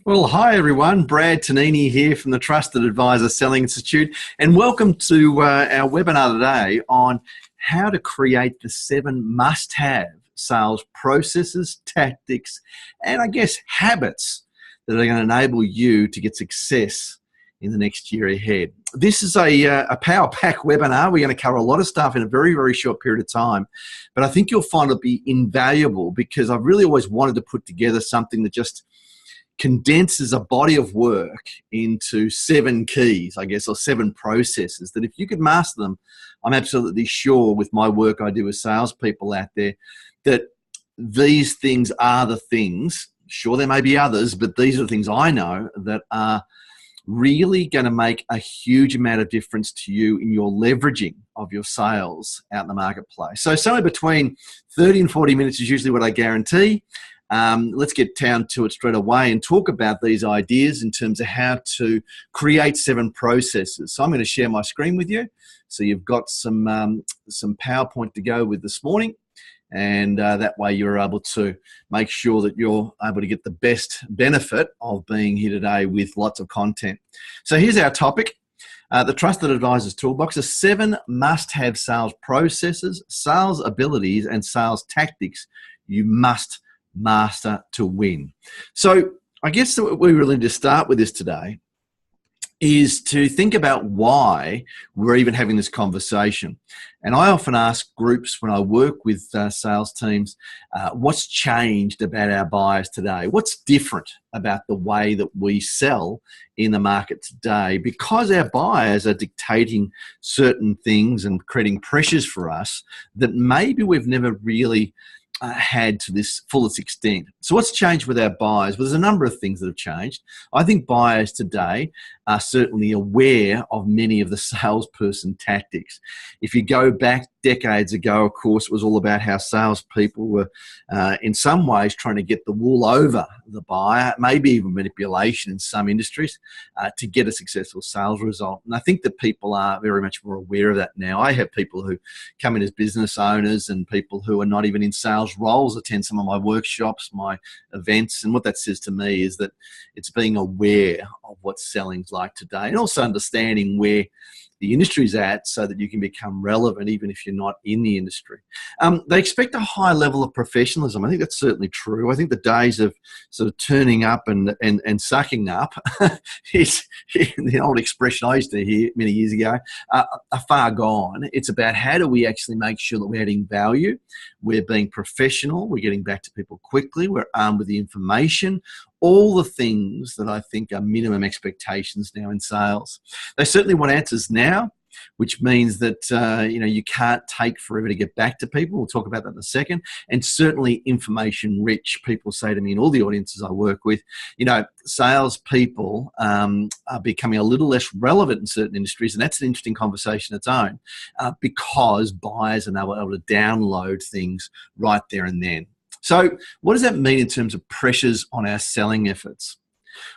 Well, hi everyone. Brad Tonini here from the Trusted Advisor Selling Institute, and welcome to our webinar today on how to create the 7 must-have sales processes, tactics, and I guess habits that are going to enable you to get success in the next year ahead. This is a power pack webinar. We're going to cover a lot of stuff in a very, very short period of time, but I think you'll find it'll be invaluable because I've really always wanted to put together something that just condenses a body of work into 7 keys, I guess, or 7 processes that if you could master them, I'm absolutely sure with my work I do with salespeople out there that these things are the things. Sure, there may be others, but these are the things I know that are really going to make a huge amount of difference to you in your leveraging of your sales out in the marketplace. So somewhere between 30 and 40 minutes is usually what I guarantee. Let's get down to it straight away and talk about these ideas in terms of how to create 7 processes. So I'm going to share my screen with you. So you've got some PowerPoint to go with this morning, and that way you're able to make sure that you're able to get the best benefit of being here today with lots of content. So here's our topic. The Trusted Advisors Toolbox is 7 must-have sales processes, sales abilities, and sales tactics you must master to win. So I guess what we really need to start with this today is to think about why we're even having this conversation. And I often ask groups when I work with sales teams, what's changed about our buyers today? What's different about the way that we sell in the market today? Because our buyers are dictating certain things and creating pressures for us that maybe we've never really had to this fullest extent. So what's changed with our buyers? Well, there's a number of things that have changed. I think buyers today are certainly aware of many of the salesperson tactics. If you go back decades ago, of course, it was all about how salespeople were in some ways trying to get the wool over the buyer, maybe even manipulation in some industries to get a successful sales result. And I think that people are very much more aware of that now. I have people who come in as business owners and people who are not even in sales roles attend some of my workshops, my events, and what that says to me is that it's being aware of what selling's like today and also understanding where the industry's at so that you can become relevant even if you're not in the industry. They expect a high level of professionalism. I think that's certainly true. I think the days of sort of turning up and sucking up is the old expression I used to hear many years ago, are far gone. It's about how do we actually make sure that we're adding value, we're being professional, we're getting back to people quickly, we're armed with the information, all the things that I think are minimum expectations now in sales. They certainly want answers now, which means that you can't take forever to get back to people. We'll talk about that in a second. And certainly information rich. People say to me in all the audiences I work with, salespeople are becoming a little less relevant in certain industries, and that's an interesting conversation its own because buyers are now able to download things right there and then. So what does that mean in terms of pressures on our selling efforts?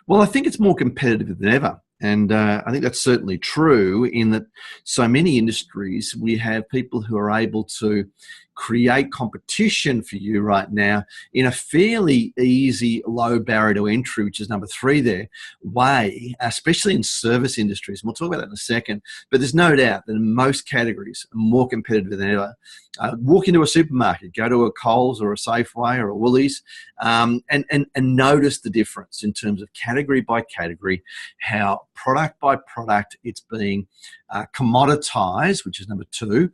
Well, I think it's more competitive than ever. And I think that's certainly true in that so many industries, we have people who are able to create competition for you right now in a fairly easy, low barrier to entry, which is number 3 there, way, especially in service industries. And we'll talk about that in a second. But there's no doubt that in most categories, more competitive than ever. Walk into a supermarket, go to a Coles or a Safeway or a Woolies, and notice the difference in terms of category by category, how product by product it's being commoditized, which is number 2,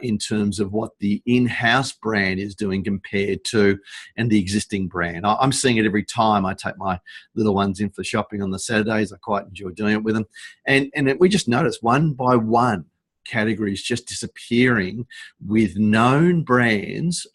in terms of what the in-house brand is doing compared to and the existing brand. I'm seeing it every time I take my little ones in for shopping on the Saturdays. I quite enjoy doing it with them. And we just notice one by one categories just disappearing with known brands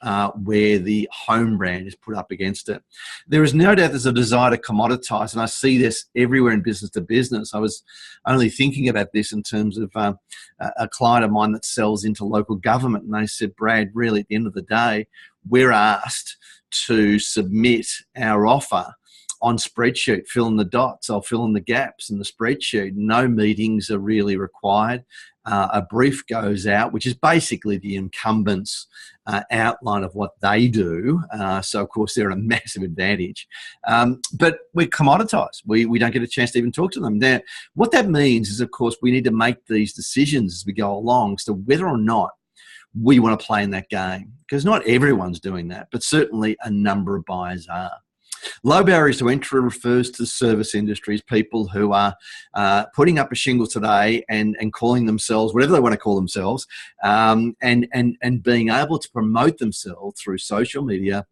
where the home brand is put up against it. There is no doubt there's a desire to commoditize, and I see this everywhere in business to business. I was only thinking about this in terms of a client of mine that sells into local government, and they said, Brad, really at the end of the day, we're asked to submit our offer on spreadsheet, fill in the dots. I'll fill in the gaps in the spreadsheet. No meetings are really required. a brief goes out, which is basically the incumbent's outline of what they do. So, of course, they're at a massive advantage. But we're commoditized. We don't get a chance to even talk to them. Now, what that means is, of course, we need to make these decisions as we go along as to whether or not we want to play in that game. Because not everyone's doing that, but certainly a number of buyers are. Low barriers to entry refers to service industries, people who are putting up a shingle today and calling themselves whatever they want to call themselves, and being able to promote themselves through social media,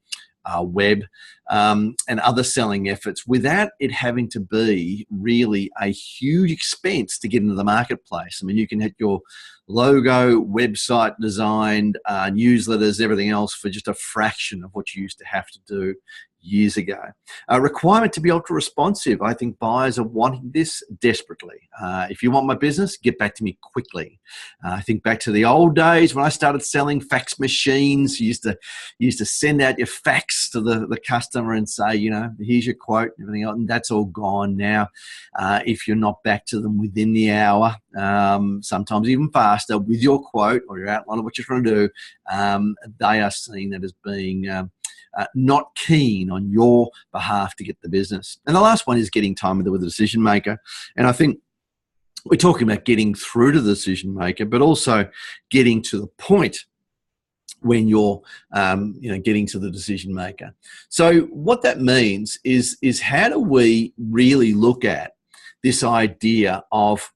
web, and other selling efforts without it having to be really a huge expense to get into the marketplace. I mean, you can have your logo, website designed, newsletters, everything else for just a fraction of what you used to have to do years ago. A requirement to be ultra responsive. I think buyers are wanting this desperately. If you want my business, get back to me quickly. I think back to the old days when I started selling fax machines. You used to send out your fax to the customer and say, you know, here's your quote and everything else, and that's all gone now. If you're not back to them within the hour, sometimes even faster, with your quote or your outline of what you're trying to do, they are seen that as being not keen on your behalf to get the business. And the last one is getting time with the decision maker. And I think we're talking about getting through to the decision maker, but also getting to the point when you're getting to the decision maker. So what that means is how do we really look at this idea of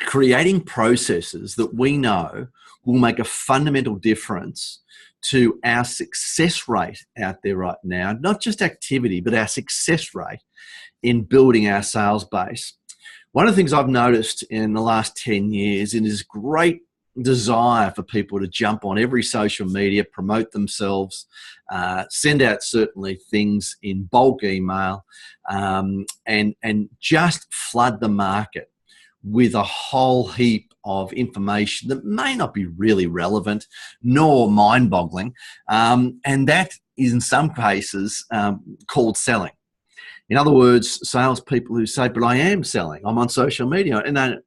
creating processes that we know will make a fundamental difference to our success rate out there right now, not just activity, but our success rate in building our sales base. One of the things I've noticed in the last 10 years is this great desire for people to jump on every social media, promote themselves, send out certainly things in bulk email, and just flood the market with a whole heap of information that may not be really relevant nor mind-boggling, and that is in some cases called selling. In other words, salespeople who say, but I am selling, I'm on social media, and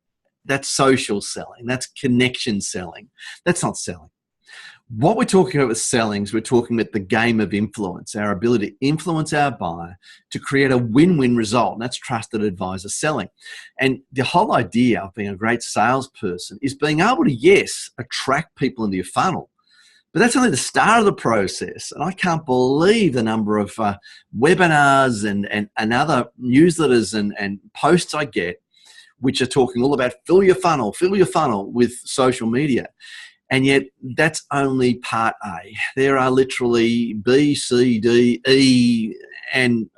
that's social selling, that's connection selling, that's not selling. What we're talking about with selling is we're talking about the game of influence, our ability to influence our buyer to create a win-win result, and that's trusted advisor selling. And the whole idea of being a great salesperson is being able to, yes, attract people into your funnel, but that's only the start of the process. And I can't believe the number of webinars and other newsletters and posts I get which are talking all about fill your funnel with social media. And yet that's only part A. There are literally B, C, D, E, and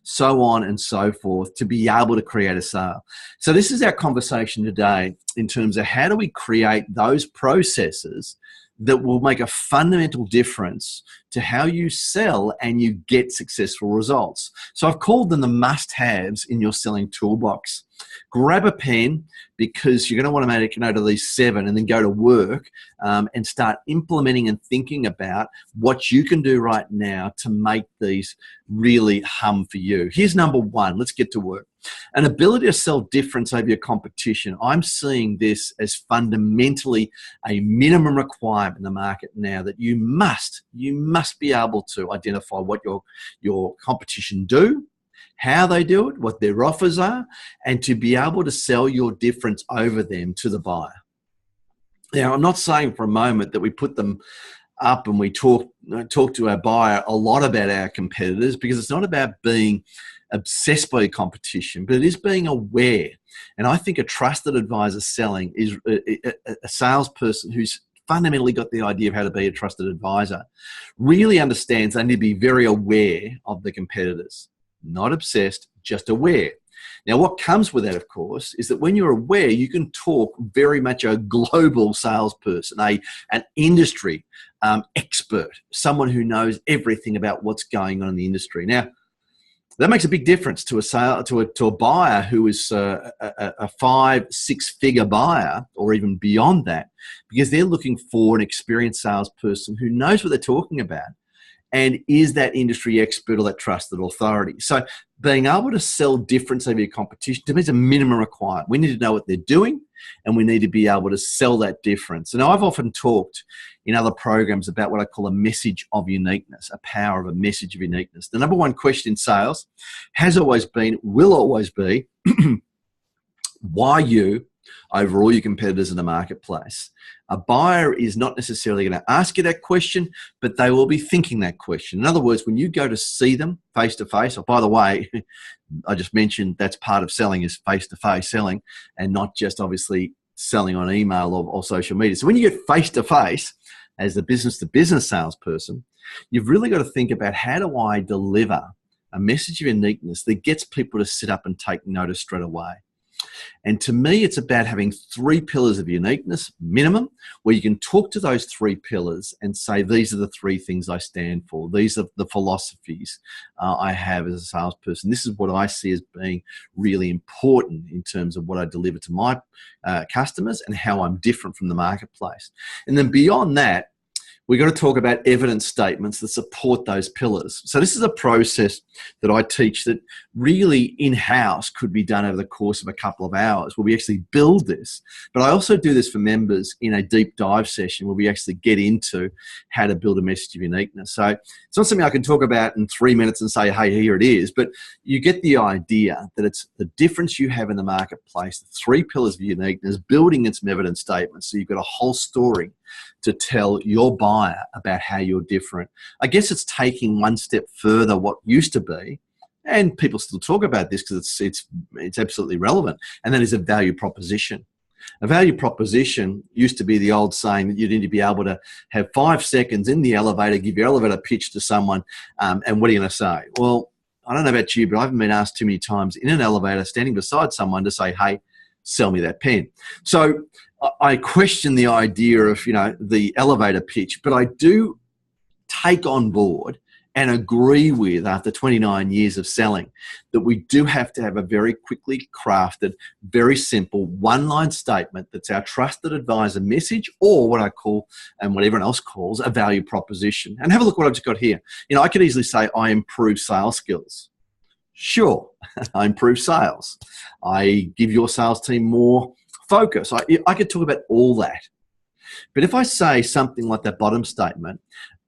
so on and so forth to be able to create a sale. So this is our conversation today in terms of how do we create those processes that will make a fundamental difference to how you sell and you get successful results. So I've called them the must-haves in your selling toolbox. Grab a pen, because you're going to want to make a note of these 7 and then go to work and start implementing and thinking about what you can do right now to make these really hum for you. Here's number 1. Let's get to work. An ability to sell difference over your competition. I'm seeing this as fundamentally a minimum requirement in the market now, that you must be able to identify what your competition do, how they do it, what their offers are, and to be able to sell your difference over them to the buyer. Now, I'm not saying for a moment that we put them up and we talk to our buyer a lot about our competitors, because it's not about being obsessed by competition, but it is being aware. And I think a trusted advisor selling is a salesperson who's fundamentally got the idea of how to be a trusted advisor, really understands they need to be very aware of the competitors. Not obsessed, just aware. Now, what comes with that, of course, is that when you're aware, you can talk very much a global salesperson, an industry expert, someone who knows everything about what's going on in the industry. Now, that makes a big difference to a buyer who is a 5-6 figure buyer, or even beyond that, because they're looking for an experienced salesperson who knows what they're talking about and is that industry expert or that trusted authority. So being able to sell difference over your competition, to me, is a minimum requirement. We need to know what they're doing, and we need to be able to sell that difference. And I've often talked in other programs about what I call a message of uniqueness, a power of a message of uniqueness. The number one question in sales has always been, will always be, why you over all your competitors in the marketplace? A buyer is not necessarily going to ask you that question, but they will be thinking that question. In other words, when you go to see them face to face, oh, by the way, I just mentioned that's part of selling, is face to face selling, and not just obviously selling on email or social media. So when you get face to face as a business to business salesperson, you've really got to think about, how do I deliver a message of uniqueness that gets people to sit up and take notice straight away? And to me, it's about having 3 pillars of uniqueness minimum, where you can talk to those 3 pillars and say, these are the 3 things I stand for. These are the philosophies I have as a salesperson. This is what I see as being really important in terms of what I deliver to my customers and how I'm different from the marketplace. And then beyond that, we've got to talk about evidence statements that support those pillars. So this is a process that I teach that really in-house could be done over the course of a couple of hours, where we actually build this. But I also do this for members in a deep dive session where we actually get into how to build a message of uniqueness. So it's not something I can talk about in 3 minutes and say, hey, here it is. But you get the idea that it's the difference you have in the marketplace, the 3 pillars of uniqueness, building in some evidence statements. So you've got a whole story to tell your buyer about how you're different. I guess it's taking one step further what used to be, and people still talk about this because it's absolutely relevant, and that is a value proposition. A value proposition used to be the old saying that you need to be able to have 5 seconds in the elevator, give your elevator pitch to someone, and what are you going to say? Well, I don't know about you, but I haven't been asked too many times in an elevator standing beside someone to say, hey, sell me that pen. So I question the idea of, the elevator pitch, but I do take on board and agree with, after 29 years of selling, that we do have to have a very quickly crafted, very simple one-line statement that's our trusted advisor message, or what I call, and what everyone else calls, a value proposition. And have a look what I've just got here. I could easily say, I improve sales skills. Sure, I improve sales. I give your sales team more focus. I could talk about all that. But if I say something like that bottom statement,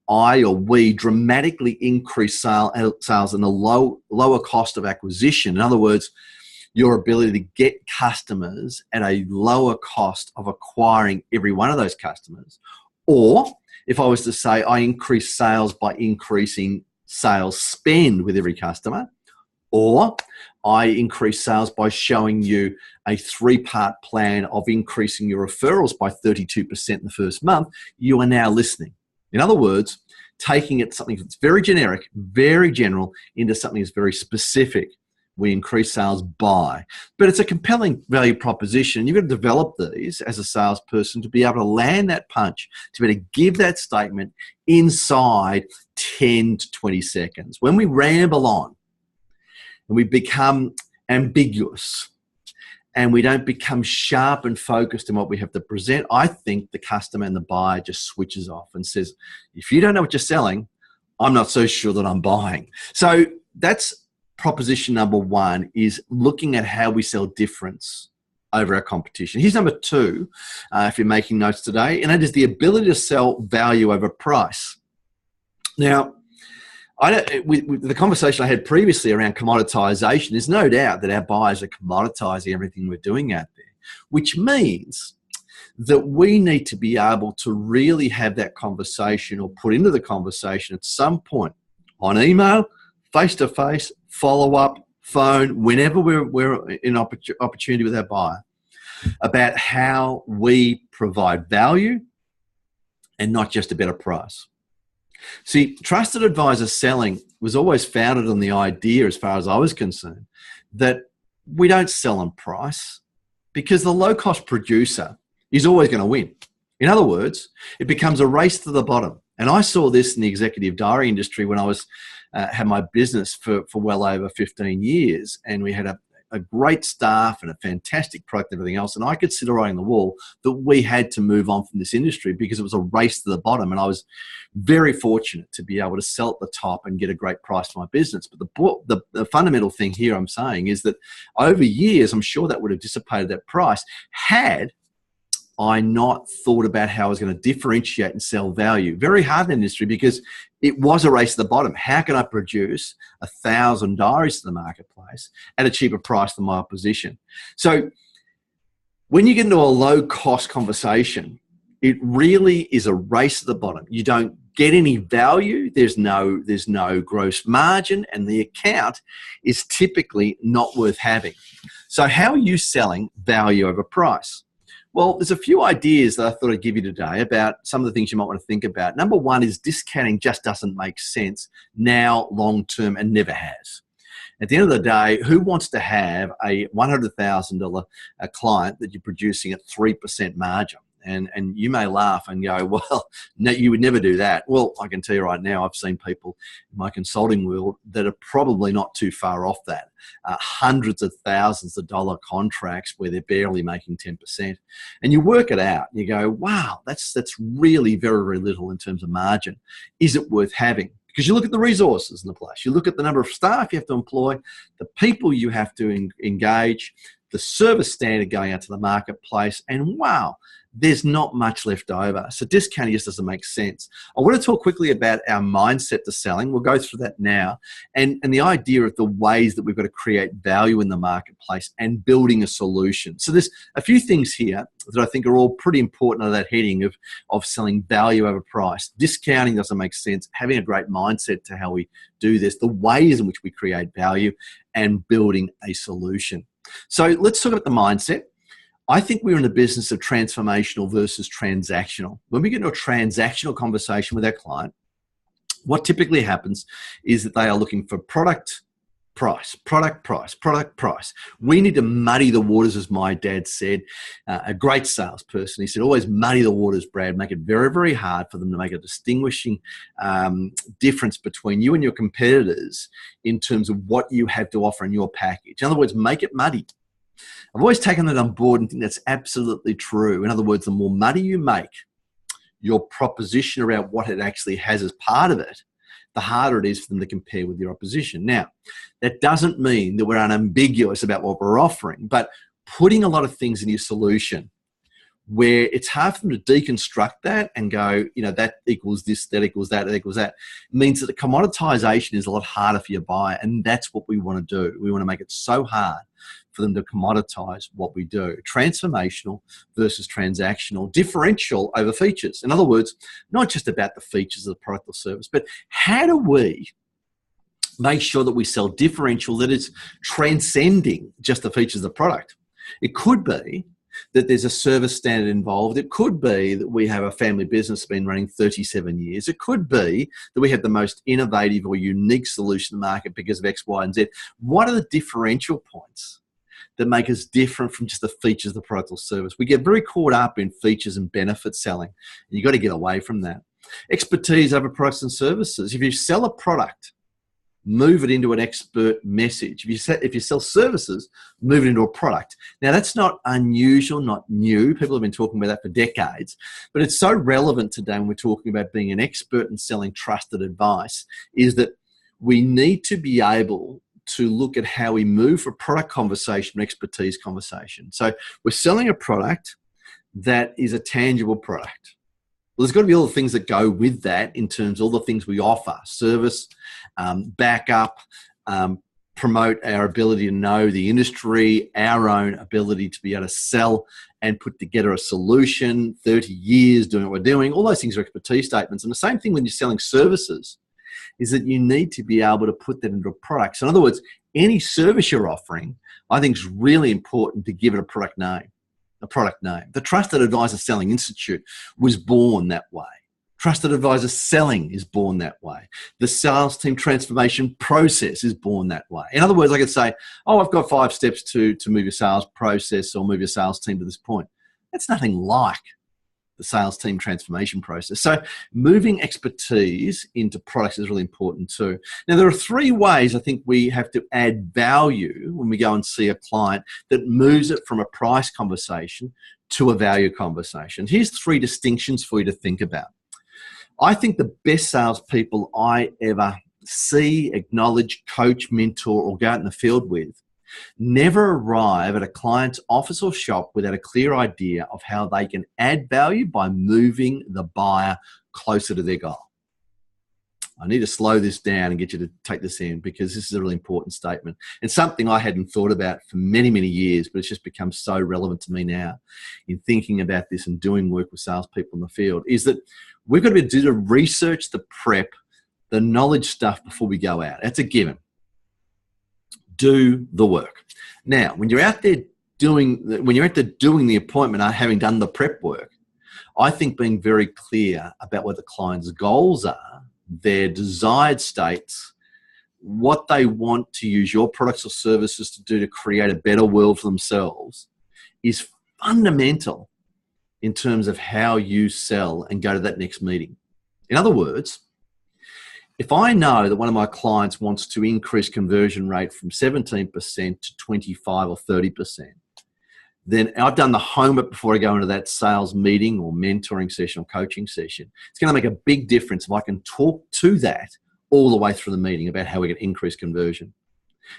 I or we dramatically increase sales and the lower cost of acquisition. In other words, your ability to get customers at a lower cost of acquiring every one of those customers. Or if I was to say I increase sales by increasing sales spend with every customer, or I increase sales by showing you a 3-part plan of increasing your referrals by 32% in the first month, you are now listening. In other words, taking it something that's very generic, very general, into something that's very specific. We increase sales by. But it's a compelling value proposition. You've got to develop these as a salesperson to be able to land that punch, to be able to give that statement inside 10 to 20 seconds. When we ramble on, and we become ambiguous, and we don't become sharp and focused in what we have to present, I think the customer and the buyer just switches off and says, if you don't know what you're selling, I'm not so sure that I'm buying. So that's proposition number 1, is looking at how we sell difference over our competition. Here's number 2, if you're making notes today, and that is the ability to sell value over price. Now, with the conversation I had previously around commoditization, there's no doubt that our buyers are commoditizing everything we're doing out there, which means that we need to be able to really have that conversation, or put into the conversation at some point on email, face-to-face, follow-up, phone, whenever we're in opportunity with our buyer, about how we provide value and not just a better price. See, trusted advisor selling was always founded on the idea, as far as I was concerned, that we don't sell on price, because the low-cost producer is always going to win. In other words, it becomes a race to the bottom. And I saw this in the executive diary industry when I was had my business for well over 15 years, and we had a great staff and a fantastic product and everything else. And I could see the writing on the wall that we had to move on from this industry because it was a race to the bottom. And I was very fortunate to be able to sell at the top and get a great price for my business. But the fundamental thing here I'm saying is that over years, I'm sure that would have dissipated that price had I not thought about how I was going to differentiate and sell value. Very hard in the industry because it was a race to the bottom. How can I produce 1,000 diaries to the marketplace at a cheaper price than my opposition? So when you get into a low-cost conversation, it really is a race to the bottom. You don't get any value. There's no gross margin, and the account is typically not worth having. So how are you selling value over price? Well, there's a few ideas that I thought I'd give you today about some of the things you might want to think about. Number one is discounting just doesn't make sense now, long term, and never has. At the end of the day, who wants to have a $100,000 client that you're producing at 3% margin? And you may laugh and go, well, no, you would never do that. Well, I can tell you right now, I've seen people in my consulting world that are probably not too far off that. Hundreds of thousands of dollar contracts where they're barely making 10%. And you work it out. You go, wow, that's really very, very little in terms of margin. Is it worth having? Because you look at the resources in the place. You look at the number of staff you have to employ, the people you have to engage, the service standard going out to the marketplace, and wow, there's not much left over. So discounting just doesn't make sense. I want to talk quickly about our mindset to selling. We'll go through that now. And the idea of the ways that we've got to create value in the marketplace and building a solution. So there's a few things here that I think are all pretty important under that heading of selling value over price. Discounting doesn't make sense. Having a great mindset to how we do this, the ways in which we create value, and building a solution. So let's talk about the mindset. I think we're in the business of transformational versus transactional. When we get into a transactional conversation with our client, what typically happens is that they are looking for product, price, product, price, product, price. We need to muddy the waters, as my dad said, a great salesperson. He said, always muddy the waters, Brad. Make it very, very hard for them to make a distinguishing difference between you and your competitors in terms of what you have to offer in your package. In other words, make it muddy. I've always taken that on board and think that's absolutely true. In other words, the more muddy you make your proposition around what it actually has as part of it, the harder it is for them to compare with your opposition. Now, that doesn't mean that we're unambiguous about what we're offering, but putting a lot of things in your solution where it's hard for them to deconstruct that and go, you know, that equals this, that equals that, that equals that, means that the commoditization is a lot harder for your buyer, and that's what we want to do. We want to make it so hard for them to commoditize what we do. Transformational versus transactional, differential over features. In other words, not just about the features of the product or service, but how do we make sure that we sell differential that is transcending just the features of the product? It could be that there's a service standard involved. It could be that we have a family business that's been running 37 years. It could be that we have the most innovative or unique solution in the market because of X, Y, and Z. What are the differential points that make us different from just the features of the product or service? We get very caught up in features and benefit selling. You've got to get away from that. Expertise over products and services. If you sell a product, move it into an expert message. If you sell services, move it into a product. Now, that's not unusual, not new. People have been talking about that for decades. But it's so relevant today when we're talking about being an expert and selling trusted advice, is that we need to be able to look at how we move from product conversation to expertise conversation. So we're selling a product that is a tangible product. Well, there's got to be all the things that go with that in terms of all the things we offer: service, backup, promote our ability to know the industry, our own ability to be able to sell and put together a solution, 30 years doing what we're doing. All those things are expertise statements. And the same thing when you're selling services is that you need to be able to put that into a product. So in other words, any service you're offering, I think is really important to give it a product name. The Trusted Advisor Selling Institute was born that way. Trusted Advisor Selling is born that way. The sales team transformation process is born that way. In other words, I could say, oh, I've got 5 steps to move your sales process or move your sales team to this point. That's nothing like the sales team transformation process. So moving expertise into products is really important too. Now, there are three ways I think we have to add value when we go and see a client that moves it from a price conversation to a value conversation. Here's three distinctions for you to think about. I think the best salespeople I ever see, acknowledge, coach, mentor, or go out in the field with never arrive at a client's office or shop without a clear idea of how they can add value by moving the buyer closer to their goal. I need to slow this down and get you to take this in, because this is a really important statement. It's something I hadn't thought about for many, many years, but it's just become so relevant to me now in thinking about this and doing work with salespeople in the field, is that we've got to do the research, the prep, the knowledge stuff before we go out. That's a given. Do the work. Now, when you're out there doing the appointment, having done the prep work, I think being very clear about what the client's goals are, their desired states, what they want to use your products or services to do to create a better world for themselves is fundamental in terms of how you sell and go to that next meeting. In other words, if I know that one of my clients wants to increase conversion rate from 17% to 25 or 30%, then I've done the homework before I go into that sales meeting or mentoring session or coaching session. It's going to make a big difference if I can talk to that all the way through the meeting about how we can increase conversion.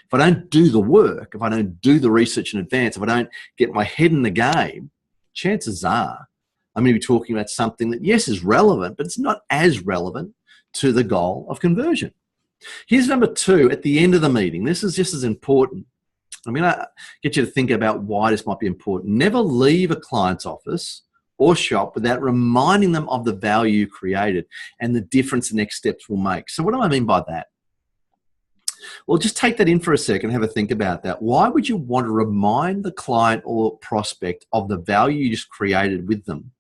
If I don't do the work, if I don't do the research in advance, if I don't get my head in the game, chances are I'm going to be talking about something that, yes, is relevant, but it's not as relevant to the goal of conversion. Here's number two, at the end of the meeting. This is just as important. I'm going to get you to think about why this might be important. Never leave a client's office or shop without reminding them of the value you created and the difference the next steps will make. So what do I mean by that? Well, just take that in for a second and have a think about that. Why would you want to remind the client or prospect of the value you just created with them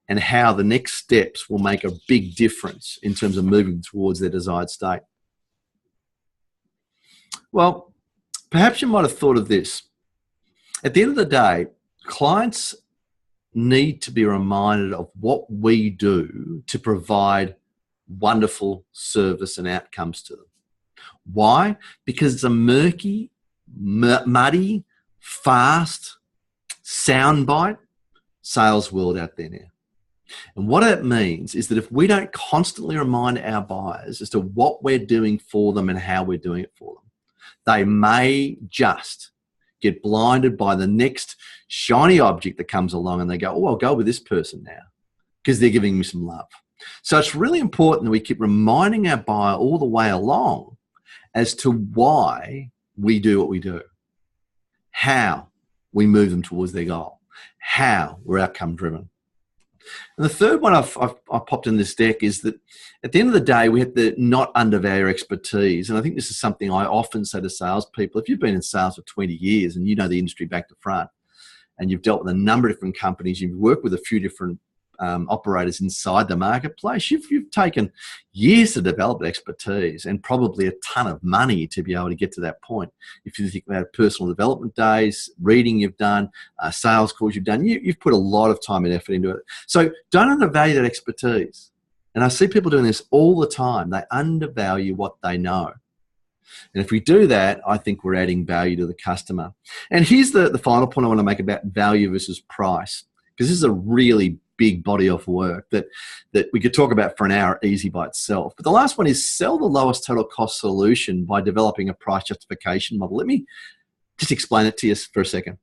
and how the next steps will make a big difference in terms of moving towards their desired state? Well, perhaps you might have thought of this. At the end of the day, clients need to be reminded of what we do to provide wonderful service and outcomes to them. Why? Because it's a murky, muddy, fast, soundbite sales world out there now. And what that means is that if we don't constantly remind our buyers as to what we're doing for them and how we're doing it for them, they may just get blinded by the next shiny object that comes along and they go, oh, I'll go with this person now because they're giving me some love. So it's really important that we keep reminding our buyer all the way along as to why we do what we do, how we move them towards their goal, how we're outcome driven. And the third one I've popped in this deck is that at the end of the day, we have to not undervalue expertise. And I think this is something I often say to salespeople. If you've been in sales for 20 years and you know the industry back to front and you've dealt with a number of different companies, you've worked with a few different operators inside the marketplace, you've taken years to develop expertise and probably a ton of money to be able to get to that point. If you think about personal development days, reading you've done, sales calls you've done, you've put a lot of time and effort into it. So don't undervalue that expertise. And I see people doing this all the time. They undervalue what they know. And if we do that, I think we're adding value to the customer. And here's the final point I want to make about value versus price, because this is a really big body of work that we could talk about for an hour easy by itself. But the last one is sell the lowest total cost solution by developing a price justification model. Let me just explain it to you for a second.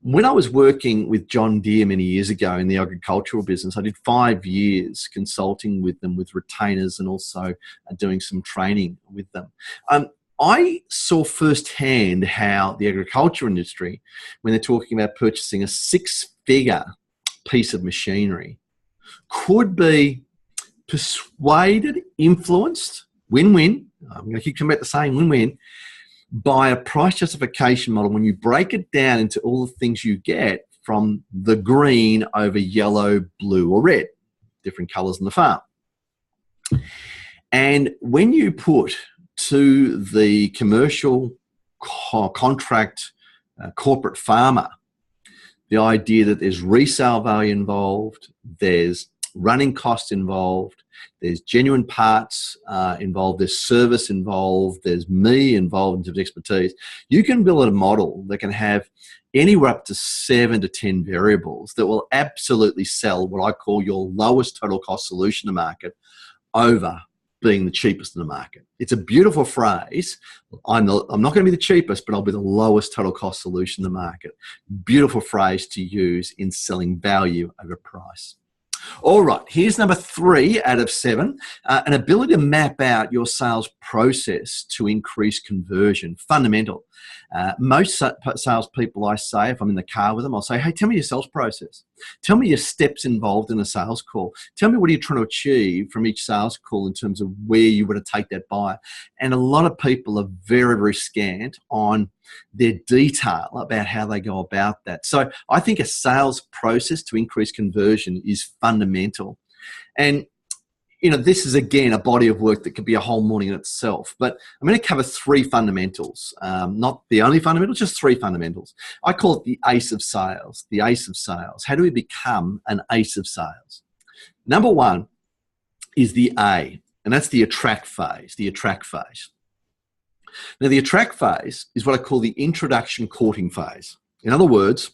When I was working with John Deere many years ago in the agricultural business, I did 5 years consulting with them with retainers and also doing some training with them. I saw firsthand how the agriculture industry, when they're talking about purchasing a 6-figure piece of machinery, could be persuaded, influenced, win-win, I'm going to keep coming back to saying win-win, by a price justification model when you break it down into all the things you get from the green over yellow, blue or red, different colours in the farm. And when you put to the commercial contract corporate farmer the idea that there's resale value involved, there's running costs involved, there's genuine parts involved, there's service involved, there's me involved in terms of expertise. You can build a model that can have anywhere up to 7 to 10 variables that will absolutely sell what I call your lowest total cost solution to market over being the cheapest in the market. It's a beautiful phrase. I'm not going to be the cheapest, but I'll be the lowest total cost solution in the market. Beautiful phrase to use in selling value over price. All right, here's number 3 out of 7, an ability to map out your sales process to increase conversion. Fundamental. Most salespeople I say, if I'm in the car with them, I'll say, hey, tell me your sales process. Tell me your steps involved in a sales call. Tell me what you're trying to achieve from each sales call in terms of where you want to take that buyer. And a lot of people are very, very scant on their detail about how they go about that. So I think a sales process to increase conversion is fundamental. And you know, this is, again, a body of work that could be a whole morning in itself. But I'm going to cover 3 fundamentals, not the only fundamentals, just 3 fundamentals. I call it the ACE of sales, the ACE of sales. How do we become an ACE of sales? Number 1 is the A, and that's the attract phase, the attract phase. Now, the attract phase is what I call the introduction courting phase. In other words,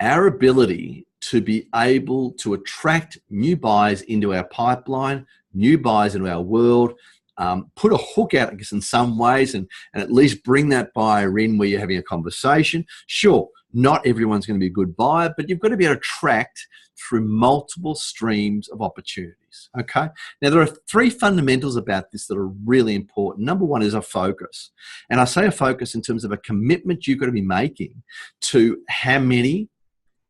our ability to be able to attract new buyers into our pipeline, new buyers into our world, put a hook out, I guess, in some ways, and at least bring that buyer in where you're having a conversation. Sure, not everyone's going to be a good buyer, but you've got to be able to attract through multiple streams of opportunities, okay? Now, there are 3 fundamentals about this that are really important. Number 1 is a focus. And I say a focus in terms of a commitment you've got to be making to how many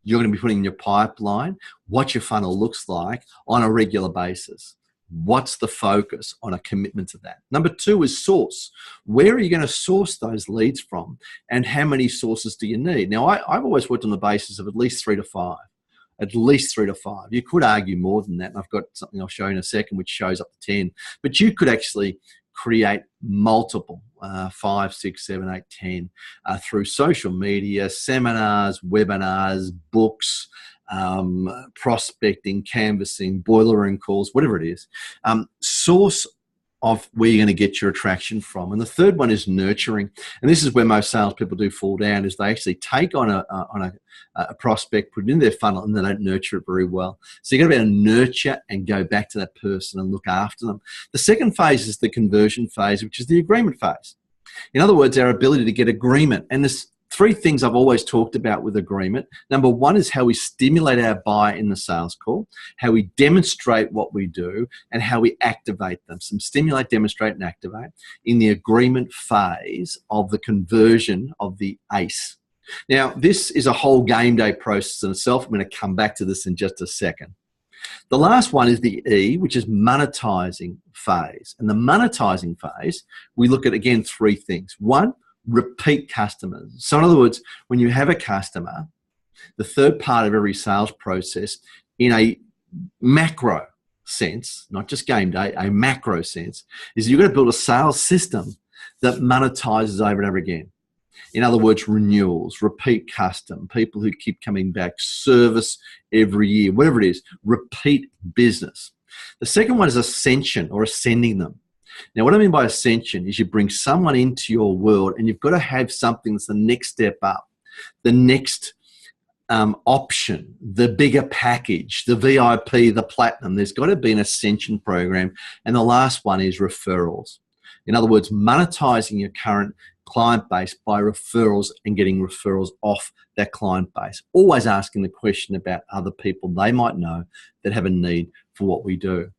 you're going to be putting in your pipeline, what your funnel looks like on a regular basis. What's the focus on a commitment to that? Number 2 is source. Where are you going to source those leads from, and how many sources do you need? Now, I've always worked on the basis of at least 3 to 5. At least 3 to 5. You could argue more than that, and I've got something I'll show you in a second which shows up to 10. But you could actually create multiple, 5, 6, 7, 8, 10, through social media, seminars, webinars, books, prospecting, canvassing, boiler room calls, whatever it is. Source of where you're going to get your attraction from. And the third one is nurturing. And this is where most salespeople do fall down, is they actually take on a prospect, put it in their funnel, and they don't nurture it very well. So you've got to be able to nurture and go back to that person and look after them. The second phase is the conversion phase, which is the agreement phase. In other words, our ability to get agreement. And there's 3 things I've always talked about with agreement. Number 1 is how we stimulate our buyer in the sales call, how we demonstrate what we do, and how we activate them. Some stimulate, demonstrate, and activate in the agreement phase of the conversion of the ACE. Now, this is a whole game day process in itself. I'm going to come back to this in just a second. The last one is the E, which is monetizing phase. And the monetizing phase, we look at, again, 3 things. 1, repeat customers. So in other words, when you have a customer, the third part of every sales process in a macro sense, not just game day, a macro sense, is you've got to build a sales system that monetizes over and over again. In other words, renewals, repeat custom, people who keep coming back, service every year, whatever it is, repeat business. The second one is ascension, or ascending them. Now, what I mean by ascension is you bring someone into your world and you've got to have something that's the next step up, the next option, the bigger package, the VIP, the platinum. There's got to be an ascension program. And the last one is referrals. In other words, monetizing your current client base by referrals and getting referrals off that client base. Always asking the question about other people they might know that have a need for what we do.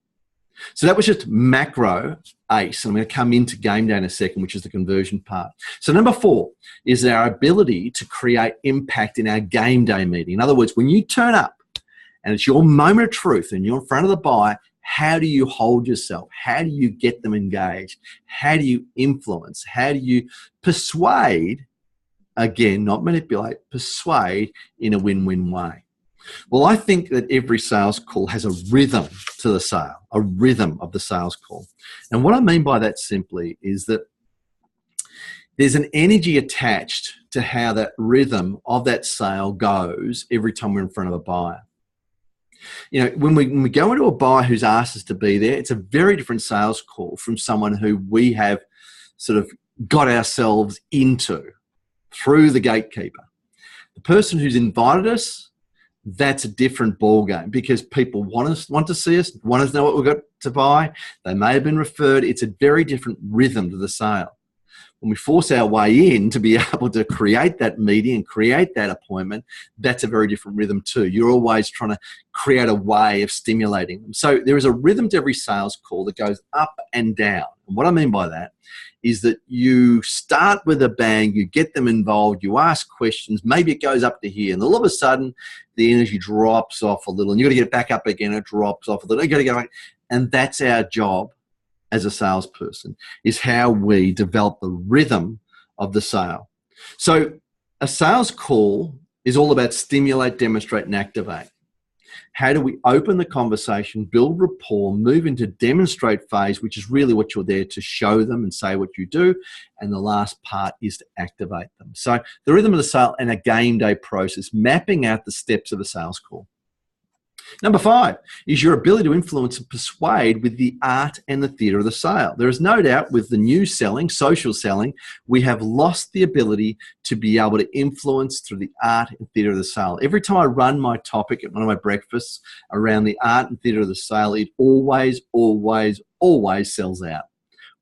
So that was just macro ACE. And I'm going to come into game day in a second, which is the conversion part. So number 4 is our ability to create impact in our game day meeting. In other words, when you turn up and it's your moment of truth and you're in front of the buyer, how do you hold yourself? How do you get them engaged? How do you influence? How do you persuade? Again, not manipulate, persuade in a win-win way. Well, I think that every sales call has a rhythm to the sale, a rhythm of the sales call. And what I mean by that simply is that There's an energy attached to how that rhythm of that sale goes every time we're in front of a buyer. You know, when we go into a buyer who's asked us to be there, it's a very different sales call from someone who we have sort of got ourselves into through the gatekeeper. The person who's invited us, that's a different ball game, because people want to see us, want to know what we've got to buy. They may have been referred. It's a very different rhythm to the sale. When we force our way in to be able to create that meeting and create that appointment, that's a very different rhythm too. You're always trying to create a way of stimulating them. So there is a rhythm to every sales call that goes up and down. And what I mean by that is that you start with a bang, you get them involved, you ask questions, maybe it goes up to here, and all of a sudden the energy drops off a little, and you've got to get it back up again, it drops off a little, you've got to go back. And that's our job as a salesperson, is how we develop the rhythm of the sale. So a sales call is all about stimulate, demonstrate, and activate. How do we open the conversation, build rapport, move into demonstrate phase, which is really what you're there to show them and say what you do. And the last part is to activate them. So the rhythm of the sale and a game day process, mapping out the steps of a sales call. Number 5 is your ability to influence and persuade with the art and the theatre of the sale. There is no doubt with the new selling, social selling, we have lost the ability to be able to influence through the art and theatre of the sale. Every time I run my topic at one of my breakfasts around the art and theatre of the sale, it always, always, always sells out.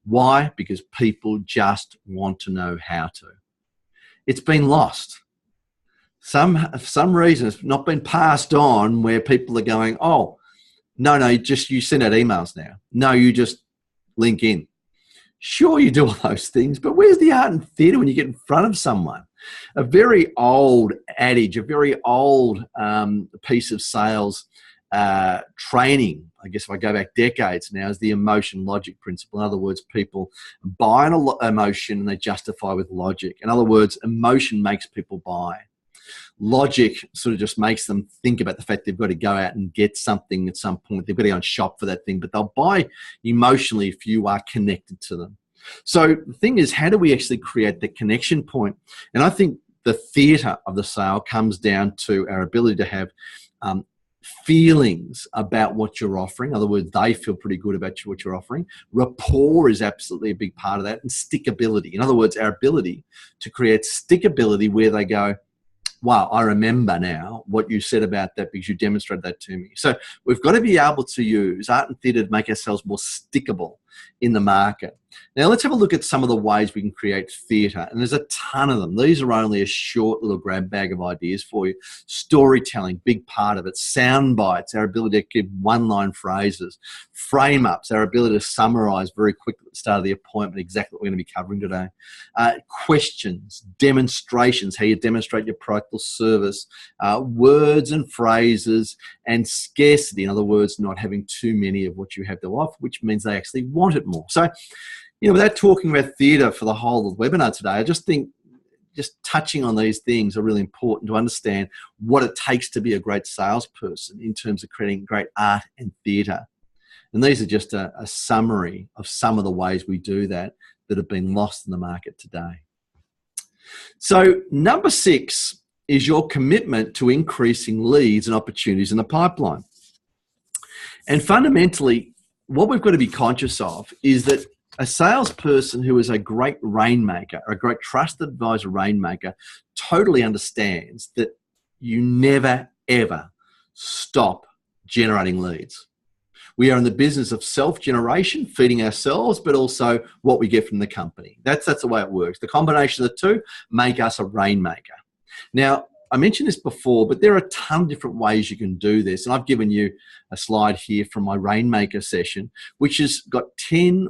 Why? Because people just want to know how to. It's been lost. For some reason, it's not been passed on where people are going, oh, no, just you send out emails now. No, you just link in. Sure, you do all those things, but where's the art and theatre when you get in front of someone? A very old adage, a very old piece of sales training, I guess if I go back decades now, is the emotion logic principle. In other words, people buy an emotion and they justify with logic. In other words, emotion makes people buy. Logic sort of just makes them think about the fact they've got to go out and get something at some point. They've got to go and shop for that thing, but they'll buy emotionally if you are connected to them. So the thing is, how do we actually create the connection point? And I think the theatre of the sale comes down to our ability to have feelings about what you're offering. In other words, they feel pretty good about what you're offering. Rapport is absolutely a big part of that, and stickability. In other words, our ability to create stickability where they go, wow, I remember now what you said about that because you demonstrated that to me. So we've got to be able to use art and theatre to make ourselves more stickable in the market. Now let's have a look at some of the ways we can create theatre, and there's a ton of them. These are only a short little grab bag of ideas for you. Storytelling, big part of it. Sound bites, our ability to give one-line phrases. Frame ups, our ability to summarise very quickly at the start of the appointment exactly what we're going to be covering today. Questions, demonstrations, how you demonstrate your product or service. Words and phrases, and scarcity. In other words, not having too many of what you have to offer, which means they actually want it more. So, without talking about theatre for the whole of the webinar today, I just think just touching on these things are really important to understand what it takes to be a great salesperson in terms of creating great art and theatre. And these are just a summary of some of the ways we do that have been lost in the market today. So number 6 is your commitment to increasing leads and opportunities in the pipeline. And fundamentally, what we've got to be conscious of is that a salesperson who is a great rainmaker, or a great trusted advisor rainmaker, totally understands that you never, ever stop generating leads. We are in the business of self-generation, feeding ourselves, but also what we get from the company. That's the way it works. The combination of the two make us a rainmaker. Now, I mentioned this before, but there are a ton of different ways you can do this. And I've given you a slide here from my Rainmaker session, which has got 10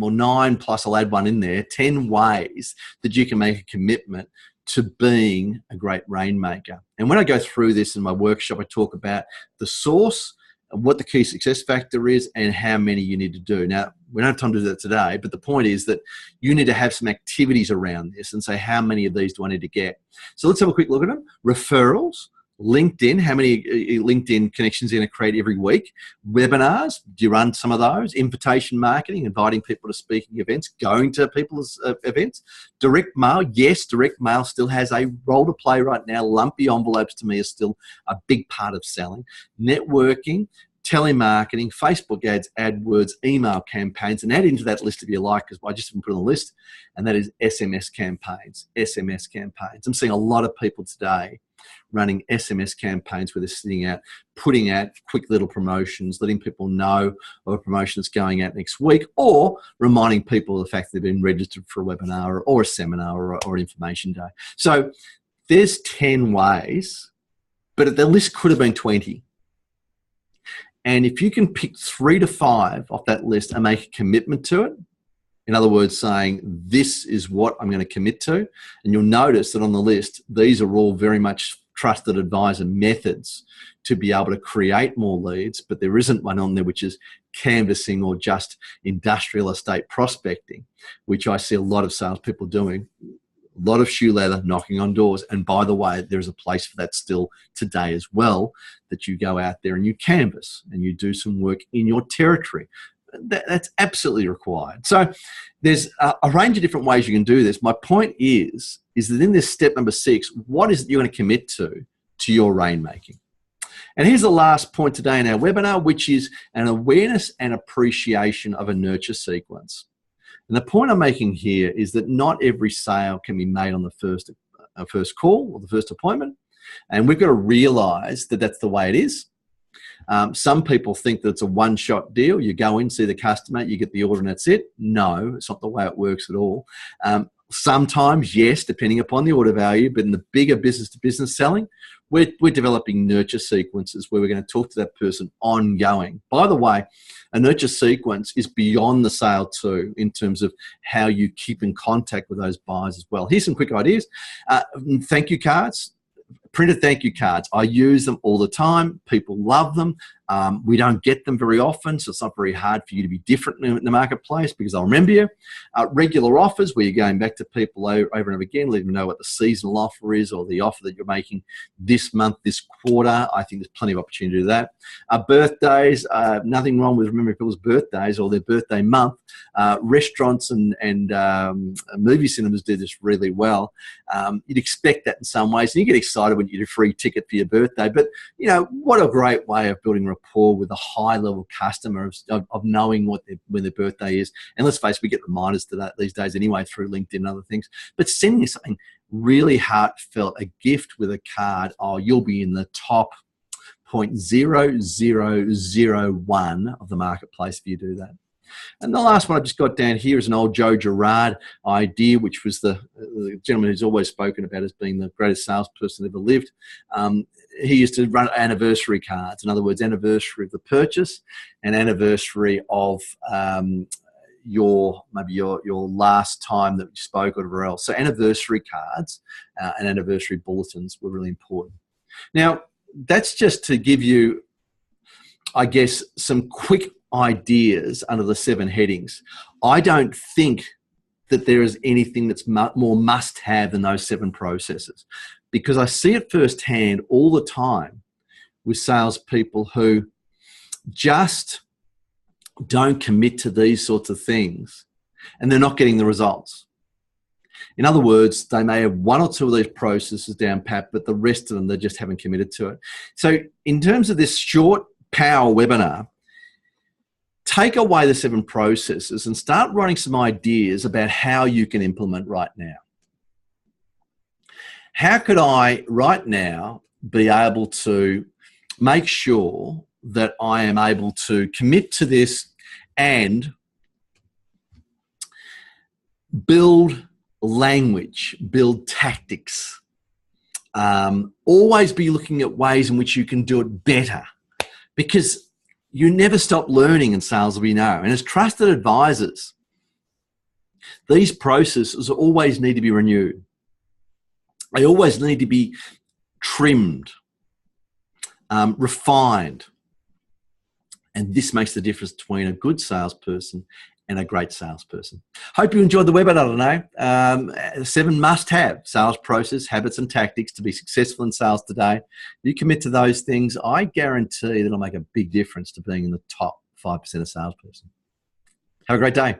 or 9 plus, I'll add one in there, 10 ways that you can make a commitment to being a great rainmaker. And when I go through this in my workshop, I talk about the source, what the key success factor is, and how many you need to do. Now, we don't have time to do that today, but the point is that you need to have some activities around this and say, how many of these do I need to get? So let's have a quick look at them. Referrals, LinkedIn, how many LinkedIn connections are you going to create every week? Webinars, do you run some of those? Invitation marketing, inviting people to speaking events, going to people's events. Direct mail, yes, direct mail still has a role to play right now. Lumpy envelopes to me are still a big part of selling. Networking, telemarketing, Facebook ads, AdWords, email campaigns, and add into that list if you like, because I just haven't put on the list, and that is SMS campaigns, SMS campaigns. I'm seeing a lot of people today running SMS campaigns where they're sitting out, putting out quick little promotions, letting people know of a promotion that's going out next week, or reminding people of the fact they've been registered for a webinar or a seminar or an information day. So there's 10 ways, but the list could have been 20. And if you can pick 3 to 5 off that list and make a commitment to it, in other words, saying this is what I'm going to commit to, and you'll notice that on the list, these are all very much trusted advisor methods to be able to create more leads, but there isn't one on there which is canvassing or just industrial estate prospecting, which I see a lot of salespeople doing. A lot of shoe leather, knocking on doors. And by the way, there's a place for that still today as well, that you go out there and you canvass and you do some work in your territory. That's absolutely required. So there's a range of different ways you can do this. My point is that in this step number 6, what is it you're going to commit to your rainmaking? And here's the last point today in our webinar, which is an awareness and appreciation of a nurture sequence. And the point I'm making here is that not every sale can be made on the first call or the first appointment. And we've got to realize that that's the way it is. Some people think that it's a one-shot deal. You go in, see the customer, you get the order and that's it. No, it's not the way it works at all. Sometimes, yes, depending upon the order value, but in the bigger business-to-business selling, we're developing nurture sequences where we're going to talk to that person ongoing. By the way, a nurture sequence is beyond the sale too, in terms of how you keep in contact with those buyers as well. Here's some quick ideas. Thank you cards. Printed thank you cards. I use them all the time. People love them. We don't get them very often, so it's not very hard for you to be different in the marketplace because I'll remember you. Regular offers where you're going back to people over and over again, letting them know what the seasonal offer is or the offer that you're making this month, this quarter. I think there's plenty of opportunity to do that. Birthdays, nothing wrong with remembering people's birthdays or their birthday month. Restaurants and movie cinemas do this really well. You'd expect that in some ways, and you get excited when you get a free ticket for your birthday. But, you know, what a great way of building rapport with a high-level customer of knowing when their birthday is. And let's face it, we get reminders to that these days anyway through LinkedIn and other things. But sending something really heartfelt, a gift with a card, oh, you'll be in the top 0.0001 of the marketplace if you do that. And the last one I've just got down here is an old Joe Girard idea, which was the gentleman who's always spoken about as being the greatest salesperson ever lived. He used to run anniversary cards. In other words, anniversary of the purchase and anniversary of your last time that you spoke or whatever else. So anniversary cards and anniversary bulletins were really important. Now, that's just to give you, I guess, some quick ideas under the 7 headings. I don't think that there is anything that's more must-have than those 7 processes, because I see it firsthand all the time with salespeople who just don't commit to these sorts of things and they're not getting the results. In other words, they may have 1 or 2 of these processes down pat, but the rest of them, they just haven't committed to it. So in terms of this short power webinar, take away the 7 processes and start writing some ideas about how you can implement right now. How could I right now be able to make sure that I am able to commit to this and build language, build tactics, always be looking at ways in which you can do it better, because you never stop learning in sales, we know. And as trusted advisors, these processes always need to be renewed. They always need to be trimmed, refined. And this makes the difference between a good salesperson and a great salesperson. Hope you enjoyed the webinar today. 7 must-have sales process, habits and tactics to be successful in sales today. You commit to those things, I guarantee that it'll make a big difference to being in the top 5% of salesperson. Have a great day.